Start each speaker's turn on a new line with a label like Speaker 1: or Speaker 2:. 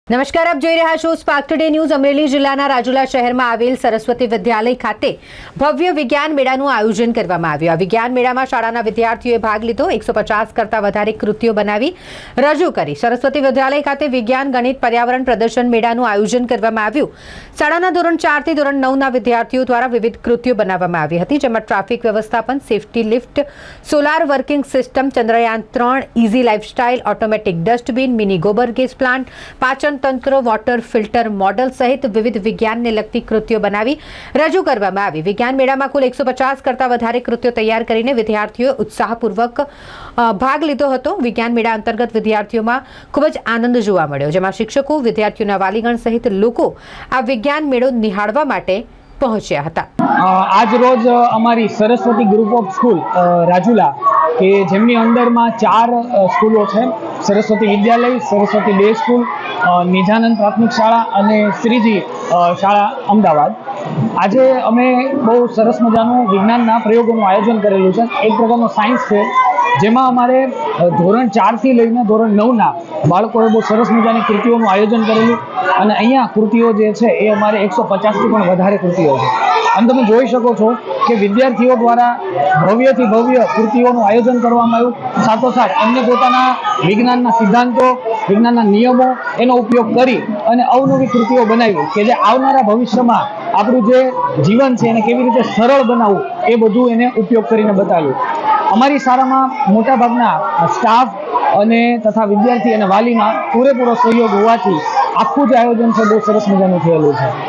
Speaker 1: નમસ્કાર, આપ જોઈ રહ્યા છો સ્પાર્ક ટુડે ન્યૂઝ। અમરેલી જિલ્લાના રાજુલા શહેરમાં આવેલ સરસ્વતી વિદ્યાલય ખાતે ભવ્ય વિજ્ઞાન મેળાનું આયોજન કરવામાં આવ્યું। આ વિજ્ઞાન મેળામાં શાળાના વિદ્યાર્થીઓએ ભાગ લીધો। 150 કરતાં વધારે કૃતિઓ બનાવી રજૂ કરી। સરસ્વતી વિદ્યાલય ખાતે વિજ્ઞાન, ગણિત, પર્યાવરણ પ્રદર્શન મેળાનું આયોજન કરવામાં આવ્યું। શાળાના ધોરણ 4 થી ધોરણ 9ના વિદ્યાર્થીઓ દ્વારા વિવિધ કૃતિઓ બનાવવામાં આવી હતી, જેમાં ટ્રાફિક વ્યવસ્થાપન, safety lift, solar working system, Chandrayaan 3, easy lifestyle, automatic dustbin, mini ગોબર ગેસ પ્લાન્ટ, પાચન તંત્ર, વોટર ફિલ્ટર મોડલ સહિત વિવિધ વિજ્ઞાનને લગતી કૃતિઓ બનાવી રજૂ કરવામાં આવી। વિજ્ઞાન મેળામાં કુલ 150 કરતાં વધારે કૃતિઓ તૈયાર કરીને વિદ્યાર્થીઓએ ઉત્સાહપૂર્વક ભાગ લીધો હતો। વિજ્ઞાન મેળા અંતર્ગત વિદ્યાર્થીઓમાં ખૂબ જ આનંદ જોવા મળ્યો, જેમાં શિક્ષકો, વિદ્યાર્થીઓના વાલીગણ સહિત લોકો આ વિજ્ઞાન મેળો નિહાળવા માટે પહોંચ્યા હતા।
Speaker 2: આજ રોજ અમારી Saraswati group of school Rajula કે જેમની અંદરમાં 4 સ્કૂલો છે, સરસ્વતી વિદ્યાલય, સરસ્વતી ડે સ્કૂલ, નિજાનંદ પ્રાથમિક શાળા અને શ્રીજી શાળા અમદાવાદ। આજે અમે બહુ સરસ મજાનું વિજ્ઞાનના પ્રયોગોનું આયોજન કરેલું છે। એક પ્રકારનો સાયન્સ છે, જેમાં અમારે ધોરણ 4 થી લઈને ધોરણ 9ના બાળકોએ બહુ સરસ મજાની કૃતિઓનું આયોજન કરેલું અને અહીંયા કૃતિઓ જે છે એ અમારે 150થી પણ વધારે કૃતિઓ છે। અને તમે જોઈ શકો છો કે વિદ્યાર્થીઓ દ્વારા ભવ્યથી ભવ્ય કૃતિઓનું આયોજન કરવામાં આવ્યું। સાથોસાથ એમને પોતાના વિજ્ઞાનના સિદ્ધાંતો, વિજ્ઞાનના નિયમો એનો ઉપયોગ કરી અને અવનવી કૃતિઓ બનાવી કે જે આવનારા ભવિષ્યમાં આપણું જે જીવન છે એને કેવી રીતે સરળ બનાવવું એ બધું એને ઉપયોગ કરીને બતાવ્યું। અમારી શાળામાં મોટાભાગના સ્ટાફ અને તથા વિદ્યાર્થી અને વાલીના પૂરેપૂરો સહયોગ હોવાથી આખું જે આયોજન છે બહુ સરસ મજાનું થયેલું છે।